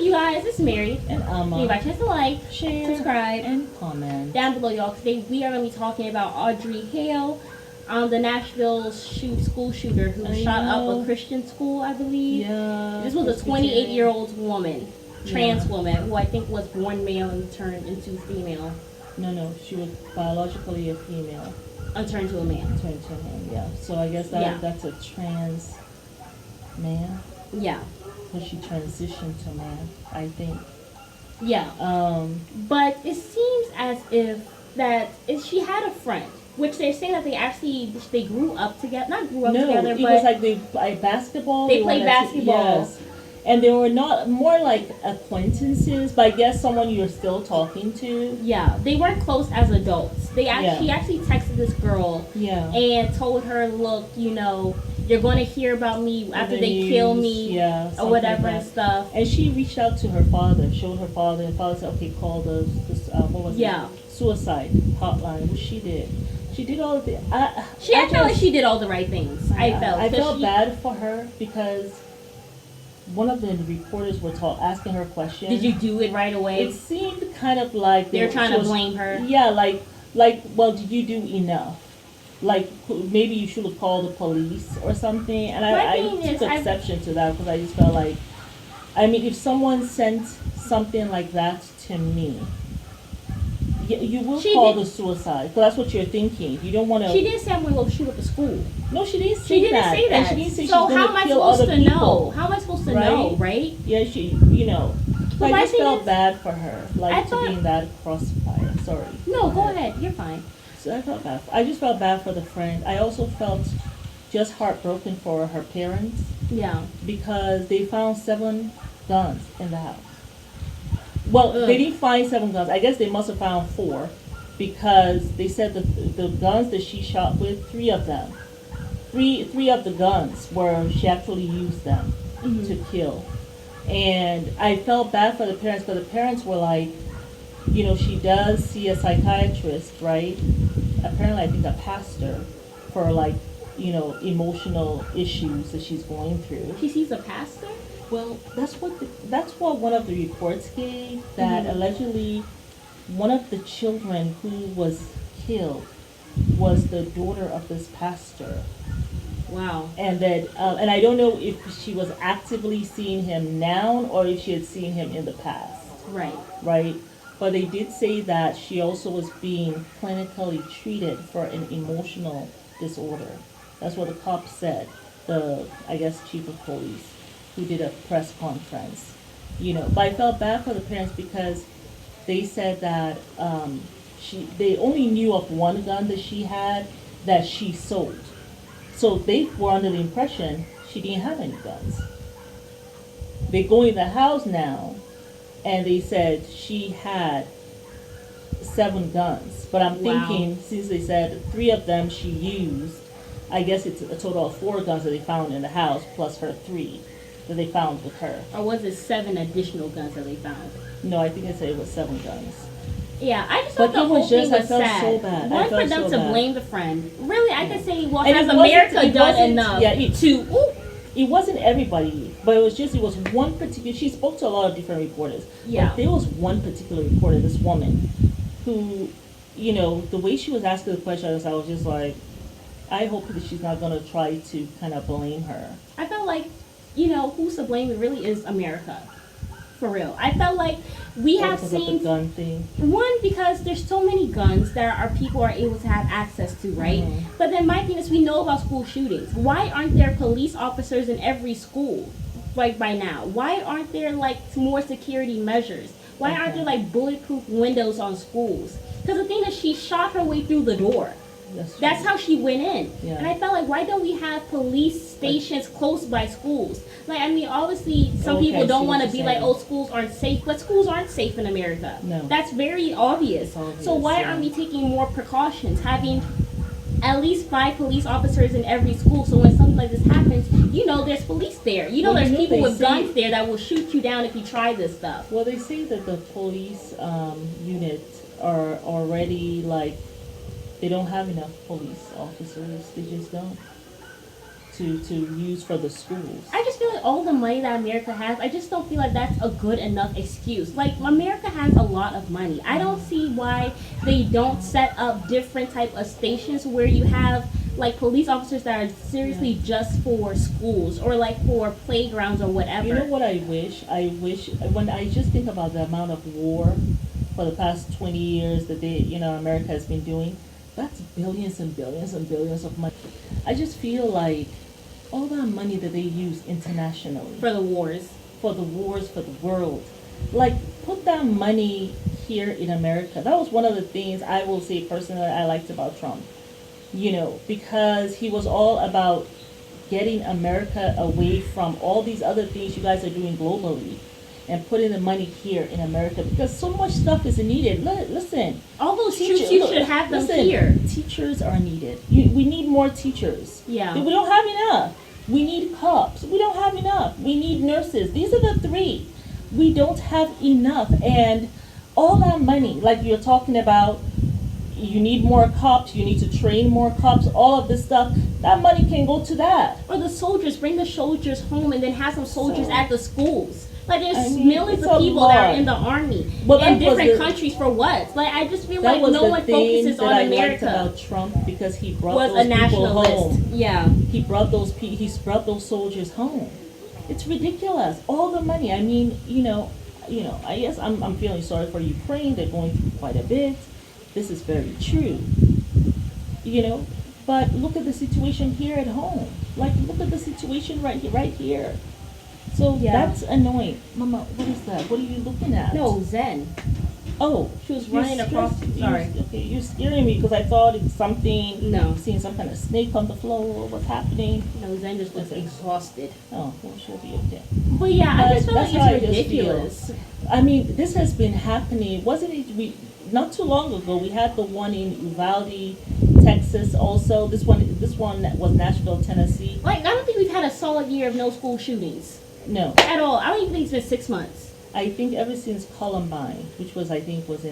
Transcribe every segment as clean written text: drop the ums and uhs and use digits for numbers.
you guys, it's Mary. And Give a chance to like, share, subscribe, and comment down below, y'all. Today we are going to be talking about Audrey Hale, the Nashville school shooter who shot up a Christian school, I believe. Yeah. This was a 28-year-old woman, trans woman, who I think was born male and turned into female. No, she was biologically a female. Turned to a man. Turned to him, yeah. So I guess that's a trans man. Yeah. Because she transitioned to man, I think. Yeah. But it seems as if she had a friend, which they're saying that they grew up together. Not grew up together, but it was like they played basketball. They played basketball. Yes. And they were not more like acquaintances, but I guess someone you're still talking to. Yeah, they weren't close as adults. She actually texted this girl and told her, look, you're going to hear about me after they kill me or whatever and stuff. And she reached out to her father, showed her father, and father said, okay, call the suicide hotline, which she did. She did all of the... I felt like she did all the right things. Yeah, I felt bad for her because one of the reporters were asking her questions. Did you do it right away? It seemed kind of like... They're trying to blame her. Yeah, like, well, did you do enough? Like, maybe you should have called the police or something. And I took exception to that because I just felt like... I mean, if someone sent something like that to me... You will call the suicide, because that's what you're thinking. You don't want to... She didn't say I'm going to go shoot up a school. No, she didn't say that. She didn't say that. And she didn't say so she's how going am I to kill other supposed to people. know? How am I supposed to know, right? Yeah, But I just felt bad for her, being that crossfire. Sorry. No, go ahead. You're fine. So I just felt bad for the friend. I also felt just heartbroken for her parents. Yeah. Because they found 7 guns in the house. Well, they didn't find 7 guns. I guess they must have found 4, because they said the guns that she shot with, 3 of them, three of the guns were she actually used them to kill. And I felt bad for the parents, but the parents were like, she does see a psychiatrist, right? Apparently, I think a pastor, for emotional issues that she's going through. She sees a pastor? Well, that's what one of the reports gave, that allegedly one of the children who was killed was the daughter of this pastor. Wow. And that and I don't know if she was actively seeing him now or if she had seen him in the past. Right. But they did say that she also was being clinically treated for an emotional disorder. That's what the cops said. I guess chief of police, who did a press conference, But I felt bad for the parents because they said that they only knew of 1 gun that she had that she sold. So they were under the impression she didn't have any guns. They go in the house now, and they said she had 7 guns. But I'm thinking, since they said 3 of them she used, I guess it's a total of 4 guns that they found in the house, plus her 3. That they found with her. Or was it 7 additional guns that they found? No, I think I said it was 7 guns. Yeah, I just thought the whole thing was sad. So bad. One, for them to blame the friend. Really, I could say, well, has America done enough to... It wasn't everybody, but it was one particular... She spoke to a lot of different reporters. Yeah. But there was one particular reporter, this woman, who, the way she was asking the questions, I was just like, I hope that she's not going to try to kind of blame her. I felt like, who's to blame? It really is America. For real. I felt like we have seen... the gun thing. One, because there's so many guns that people are able to have access to, right? But then my thing is, we know about school shootings. Why aren't there police officers in every school, by now? Why aren't there, more security measures? Why aren't there, bulletproof windows on schools? Because the thing is, she shot her way through the door. That's how she went in. Yeah. And I felt like, why don't we have police stations close by schools? Obviously, some people don't want to be like, oh, schools aren't safe. But schools aren't safe in America. No. That's very obvious. So why aren't we taking more precautions? Having at least 5 police officers in every school, so when something like this happens, there's police there. There's people with guns there that will shoot you down if you try this stuff. Well, they say that the police units are already, they don't have enough police officers. They just don't. to use for the schools. I just feel like all the money that America has, I just don't feel like that's a good enough excuse. Like, America has a lot of money. I don't see why they don't set up different type of stations where you have like police officers that are seriously just for schools or like for playgrounds or whatever. You know what I wish? When I just think about the amount of war for the past 20 years that America has been doing, that's billions and billions and billions of money. I just feel like all that money that they use internationally For the wars, for the world, like put that money here in America. That was one of the things I will say personally I liked about Trump. Because he was all about getting America away from all these other things you guys are doing globally and putting the money here in America, because so much stuff is needed. Listen, all those troops, you should have them here. Teachers are needed. We need more teachers. Yeah. We don't have enough. We need cops. We don't have enough. We need nurses. These are the three. We don't have enough. And all that money, like you're talking about, you need more cops, you need to train more cops, all of this stuff, that money can go to that. Or the soldiers, bring the soldiers home and then have some soldiers at the schools. Like, there's mean, millions of people that are in the army in different countries for what? Like, I just feel like no one focuses on America. That was the thing that I liked about Trump, because he brought those people home. Yeah. He brought those soldiers home. It's ridiculous. All the money. I mean, I guess I'm feeling sorry for Ukraine. They're going through quite a bit. This is very true. But look at the situation here at home. Like, look at the situation right here. So that's annoying. Mama, what is that? What are you looking at? No, Zen. Oh, she was running across. Sorry. You're scaring me because I thought it's something. No. Seeing some kind of snake on the floor. What's happening? No, Zen just looks exhausted. Oh, well, she'll be okay. But yeah, I just feel like it's ridiculous. I mean, this has been happening. Wasn't it? Not too long ago, we had the one in Uvalde, Texas. Also, this one was Nashville, Tennessee. Like, I don't think we've had a solid year of no school shootings. No. At all. I don't even think it's been 6 months. I think ever since Columbine, which was in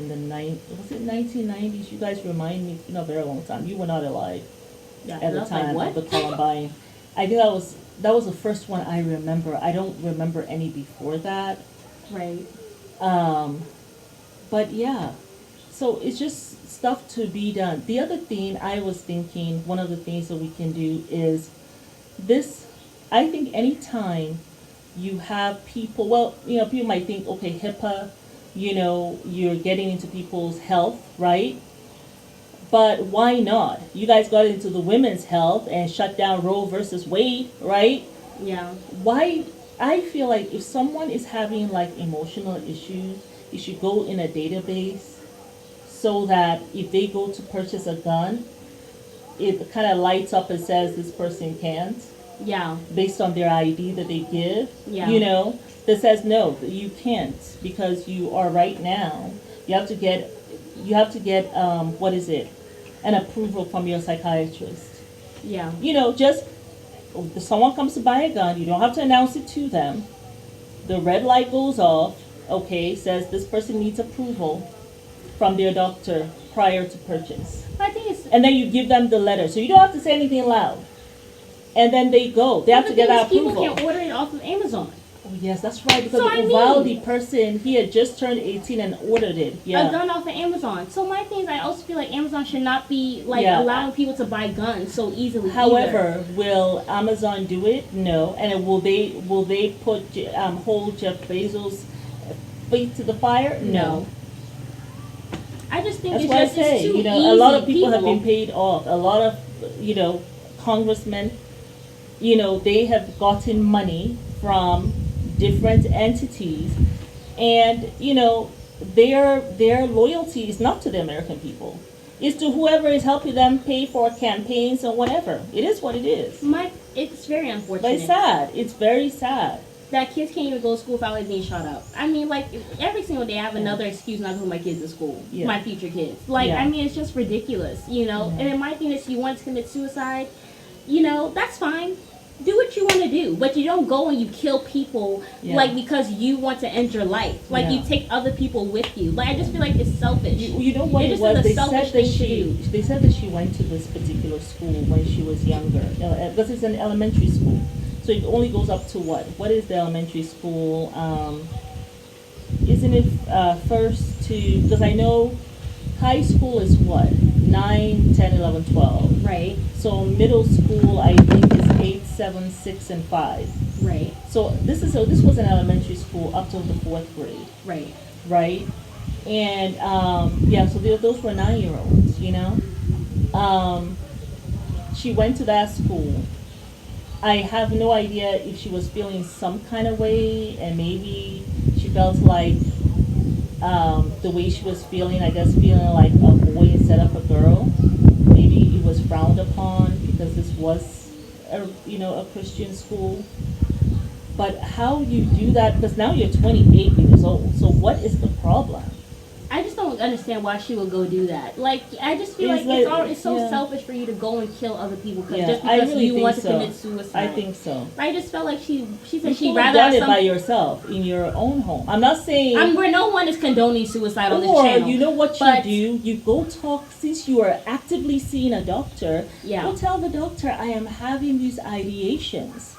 the 1990s? You guys remind me, it's been a very long time. You were not alive at the time of the Columbine. I think that was the first one I remember. I don't remember any before that. Right. But yeah. So it's just stuff to be done. The other thing I was thinking, one of the things that we can do is this. I think anytime you have people, people might think, okay, HIPAA, you're getting into people's health, right? But why not? You guys got into the women's health and shut down Roe versus Wade, right? Yeah. Why? I feel like if someone is having like emotional issues, you should go in a database, so that if they go to purchase a gun, it kind of lights up and says this person can't. Yeah. Based on their ID that they give. Yeah. That says no, you can't, because you are right now. You have to get what is it? An approval from your psychiatrist. Yeah. Just if someone comes to buy a gun, you don't have to announce it to them. The red light goes off. Okay, says this person needs approval from their doctor prior to purchase. I think it's. And then you give them the letter, so you don't have to say anything loud. And then they go. They have to get that approval. People can order it off of Amazon. Oh yes, that's right. Because the Uvalde person, he had just turned 18 and ordered it. Yeah. A gun off of Amazon. So my thing is, I also feel like Amazon should not be allowing people to buy guns so easily. However, will Amazon do it? No. And will they hold Jeff Bezos' feet to the fire? No. I just think that's why I say, too easy. A lot of people have been paid off. A lot of, congressmen, they have gotten money from different entities, and their loyalty is not to the American people. It's to whoever is helping them pay for campaigns and whatever. It is what it is. It's very unfortunate. But it's sad. It's very sad. That kids can't even go to school without being shot up. I mean, like, every single day I have another excuse not to put my kids to school. Yeah. My future kids. Like, I mean, it's just ridiculous, And then my thing is, you want to commit suicide, that's fine. do what you want to do, but you don't go and you kill people like because you want to end your life. Like you take other people with you. Like I just feel like it's selfish. You know what it was? They said that she went to this particular school when she was younger, because it's an elementary school. So it only goes up to what? What is the elementary school? Isn't it first to? Because I know high school is what? 9, 10, 11, 12. Right. So middle school, I think, is 8, 7, 6, and 5. Right. So this was an elementary school up to the 4th grade. Right. Right. And so those were 9-year-olds. You know. She went to that school. I have no idea if she was feeling some kind of way, and maybe she felt like the way she was feeling, I guess feeling like a boy instead of a girl. Maybe it was frowned upon because this was a Christian school. But how you do that, because now you're 28 years old, so what is the problem? I just don't understand why she would go do that. Like, I just feel it's so selfish for you to go and kill other people just because you want to commit suicide. I think so. I just felt like she said she'd rather have done it by yourself in your own home. I'm not saying where no one is condoning suicide on this channel. Or you know what you do? You go talk, since you are actively seeing a doctor. Go tell the doctor, I am having these ideations.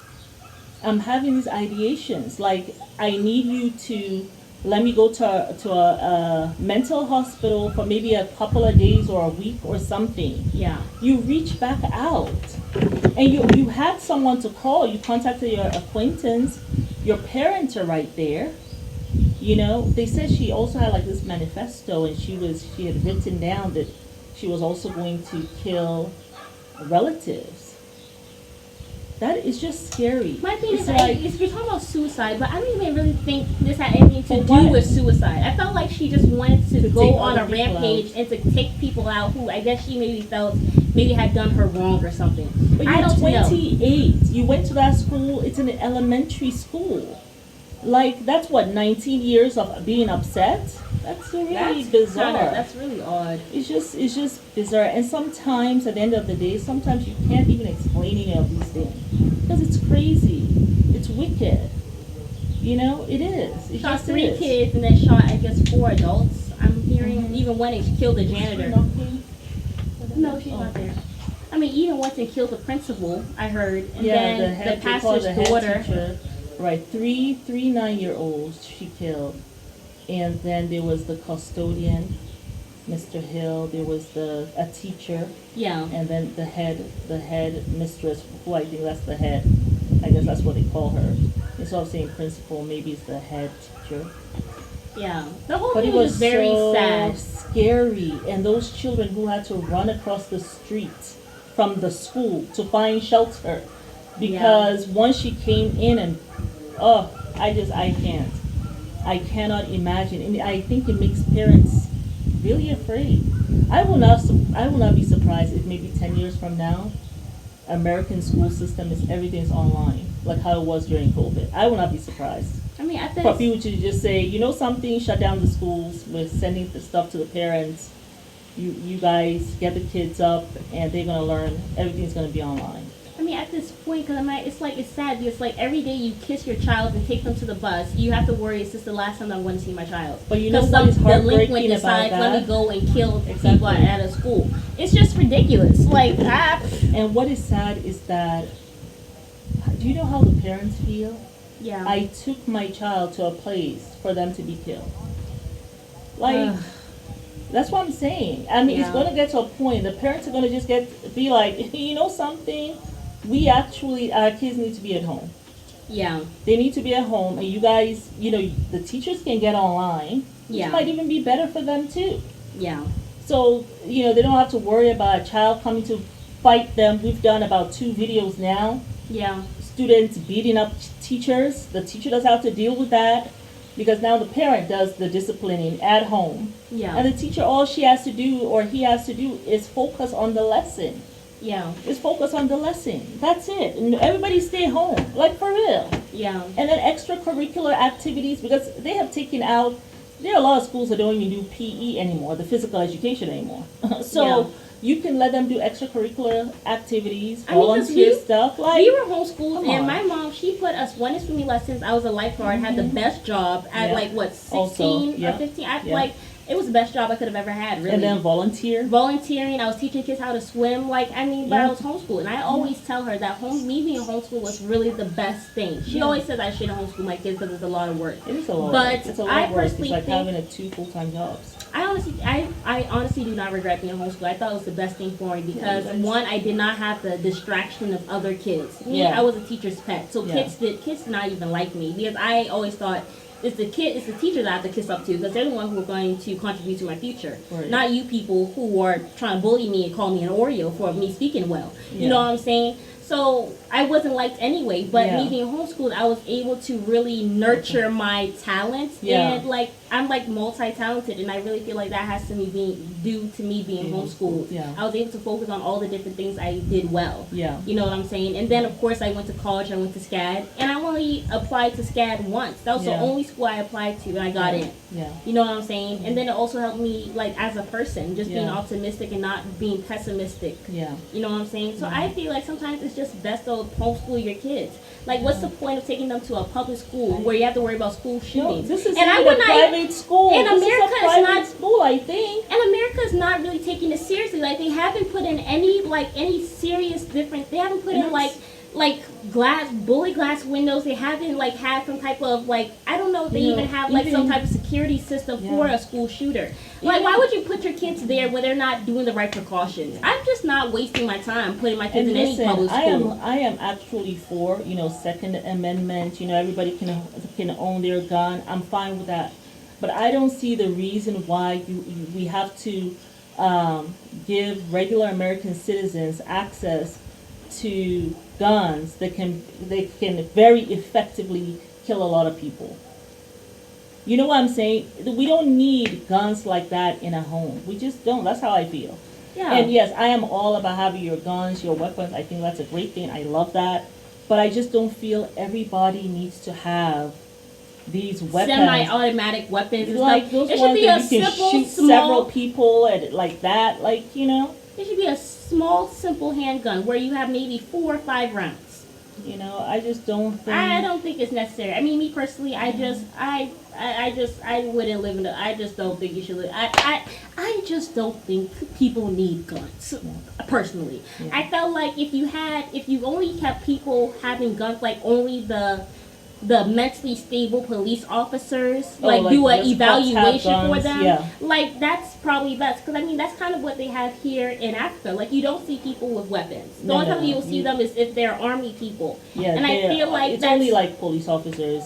Like, I need you to let me go to a mental hospital for maybe a couple of days or a week or something. Yeah. You reach back out. And you had someone to call. You contacted your acquaintance. Your parents are right there. You know, they said she also had like this manifesto, and she had written down that she was also going to kill relatives. That is just scary. My thing is, we're talking about suicide, but I don't even really think this had anything to do with suicide. I felt like she just wanted to go on a rampage and to take people out who I guess she maybe felt had done her wrong or something. But you're 28. You went to that school. It's an elementary school. Like, that's what, 19 years of being upset? That's really bizarre. That's really odd. It's just bizarre. And sometimes, at the end of the day, sometimes you can't even explain any of these things. Because it's crazy. It's wicked. You know, it is. It shot 3 kids and then shot, I guess, 4 adults. I'm hearing even one and killed the janitor. No, she's not there. I mean, even once and killed the principal, I heard. And then the pastor's daughter. Teacher. Right, three 9-year-olds she killed. And then there was the custodian, Mr. Hill. There was a teacher. Yeah. And then the head mistress, who I think that's the head. I guess that's what they call her. Instead of saying principal, maybe it's the head teacher. Yeah. The whole thing was very sad. Scary. And those children who had to run across the street from the school to find shelter. Because once she came in and, I can't. I cannot imagine. And I think it makes parents really afraid. I will not be surprised if maybe 10 years from now, American school system everything's online, like how it was during COVID. I will not be surprised. I mean, I think for people to just say, you know something, shut down the schools. We're sending the stuff to the parents. You guys get the kids up, and they're gonna learn. Everything's gonna be online. I mean, at this point, because it's sad. It's like every day you kiss your child and take them to the bus, you have to worry, is this the last time I'm going to see my child? But you know what is heartbreaking about that? Let me go and kill people at a school. It's just ridiculous. Like, And what is sad is that, do you know how the parents feel? Yeah. I took my child to a place for them to be killed. Like, that's what I'm saying. I mean, it's going to get to a point, the parents are going to just be like, you know something? Our kids need to be at home. Yeah. They need to be at home, and you guys, the teachers can get online. Yeah. Which might even be better for them too. Yeah. So, they don't have to worry about a child coming to fight them. We've done about 2 videos now. Yeah. Students beating up teachers. The teacher doesn't have to deal with that, because now the parent does the disciplining at home. Yeah. And the teacher, all she has to do, or he has to do, is focus on the lesson. Yeah. Just focus on the lesson. That's it. And everybody stay home. Like, for real. Yeah. And then extracurricular activities, because they have taken out, there are a lot of schools that don't even do PE anymore, the physical education anymore. So You can let them do extracurricular activities, I mean, 'cause volunteer stuff. Like, we were homeschooled, come and on. my mom, she put us one in swimming lessons. I was a lifeguard, had the best job at Yeah. like what, 16 Also, or yeah. 15. Yeah. Like, it was the best job I could have ever had, really. And then volunteering. I was teaching kids how to swim. Like, I mean, but Yeah. I was homeschooled, and I always tell her that me being homeschooled was really the best thing. She always says I shouldn't homeschool my kids because it's a lot of work. It is a lot. But it's a lot I of work. personally It's like think, having 2 full-time jobs. I honestly do not regret being homeschooled. I thought it was the best thing for me because one, I did not have the distraction of other kids. Me, Yeah. I was a teacher's pet, so Yeah. kids did not even like me because I always thought it's the teachers that I have to kiss up to because they're the ones who are going to contribute to my future, Right. not you people who are trying to bully me and call me an Oreo for me speaking well. You Yeah. know what I'm saying? So I wasn't liked anyway, but Yeah. me being homeschooled, I was able to really nurture my talents, Yeah. and like I'm like multi-talented, and I really feel like that has to me being due to me being homeschooled. Yeah. I was able to focus on all the different things I did well. Yeah. You know what I'm saying? And then of course I went to college, I went to SCAD, and I only applied to SCAD once. That was the Yeah. only school I applied to, and I got in. Yeah. You know what I'm saying? And then it also helped me like as a person, just being Yeah. optimistic and not being pessimistic. Yeah. You know what I'm saying? So I feel like sometimes it's just best to homeschool your kids. Like, what's the point of taking them to a public school where you have to worry about school No, shootings? this is and I not would a not. private school. In This is a America, it's private not- school, I think. And America's not really taking it seriously. Like, they haven't put in any serious different. They haven't put in like bullet glass windows. They haven't like had some type of like, I don't know if they You know, even have like some even- type of security system for Yeah. a school shooter. Like, Even- why would you put your kids there when they're not doing the right precautions? I'm just not wasting my time putting my kids And in listen, any public school. I am actually for, Second Amendment. Everybody can own their gun. I'm fine with that. But I don't see the reason why we have to give regular American citizens access to guns that can very effectively kill a lot of people. You know what I'm saying? We don't need guns like that in a home. We just don't. That's how I feel. Yeah. And yes, I am all about having your guns, your weapons. I think that's a great thing. I love that. But I just don't feel everybody needs to have these weapons. Semi-automatic weapons and Like stuff. those It should ones be a that you can simple, shoot small. several people and like that. It should be a small, simple handgun where you have maybe 4 or 5 rounds. I just don't think. I don't think it's necessary. I mean, me personally, I wouldn't live in the. I just don't think you should live. I just don't think people need guns. Personally, Yeah. I felt like if you only kept people having guns, like only the mentally stable police officers like do an just evaluation have for guns, them. yeah. Like that's probably best because I mean that's kind of what they have here in Africa. Like you don't see people with weapons. The No, only no, time no. you'll see them is if they're army people. Yeah, and I feel like it's that's only like police officers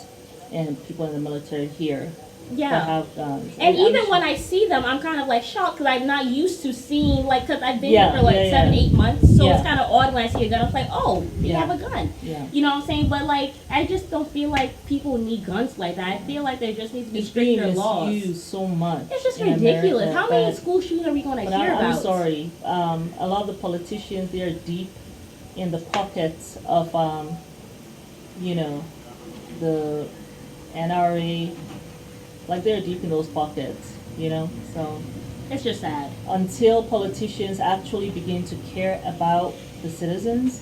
and people in the military here that yeah. have guns. And I'm even sure- when I see them, I'm kind of like shocked because I'm not used to seeing because I've been Yeah, here for like yeah, 7-8 months, so Yeah. it's kind of odd when I see a gun. I was like, oh, they Yeah. have a gun. Yeah. You know what I'm saying? But like, I just don't feel like people need guns like that. I feel like there just needs to be It's being stricter laws. misused so much. It's just in ridiculous. America How many that- school shootings are we going to But hear about? I'm sorry. A lot of the politicians, they're deep in the pockets of, the NRA. Like they're deep in those pockets, So It's just sad. until politicians actually begin to care about the citizens,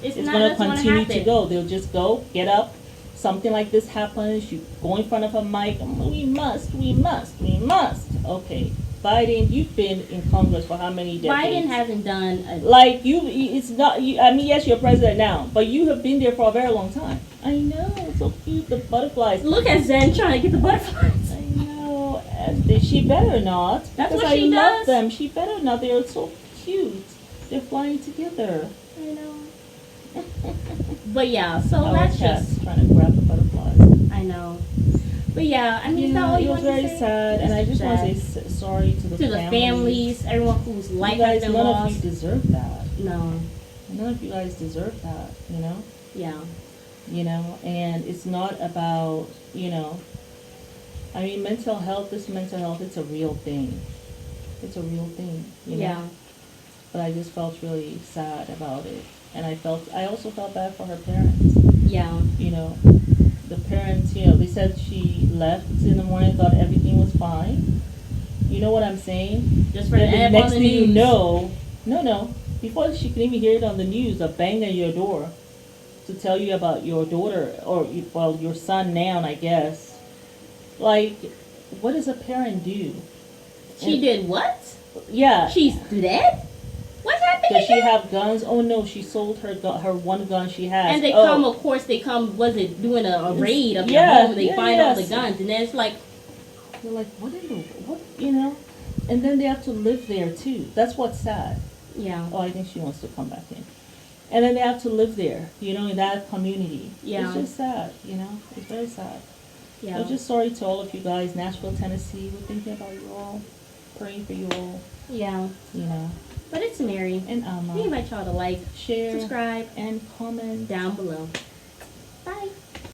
It's it's not going to that's gonna continue to happen. go. They'll just go, get up. Something like this happens. You go in front of a mic. We must. Okay, Biden, you've been in Congress for how many decades? Biden hasn't done a Like you, it's not. I mean, yes, you're president now, but you have been there for a very long time. I know, it's so cute. The butterflies. look at Zen trying to get the butterflies. I know, and she better not. That's because what she I love does. them. She better not. They're so cute. They're flying together. I know. But yeah, so Our that's cat's just trying to grab the butterflies. I know. But yeah, I mean, is that all you it was want to very say? sad, and I It's just want to sad. say sorry to the To the families, everyone whose You life guys, has been none of lost. you deserve that. No, None of you guys deserve that. yeah, And it's not about I mean, mental health. This mental health, it's a real thing. It's a real thing. yeah, But I just felt really sad about it, and I also felt bad for her parents. yeah, The parents, they said she left in the morning, thought everything was fine, You know what I'm saying? Just for Then the the app next on the thing you news. know, no, before she can even hear it on the news, a bang at your door to tell you about your daughter or well your son now, I guess. Like, what does a parent do? She did what? Yeah. She's dead? What happened Does she again? have guns? Oh no, she sold her one gun she has. And they oh. come, of course, they come, was it doing a raid of your Yeah, home? They yeah, find all the yes. guns. And then it's like, They're like, what in the, what, you know? And then they have to live there too. That's what's sad. yeah. Oh, I think she wants to come back in. And then they have to live there, in that community. Yeah. It's just sad, It's very sad. Yeah. I'm just sorry to all of you guys, Nashville, Tennessee. We're thinking about you all, praying for you all, Yeah. But it's Mary. And We invite y'all to like, share, subscribe, and comment down below. Bye.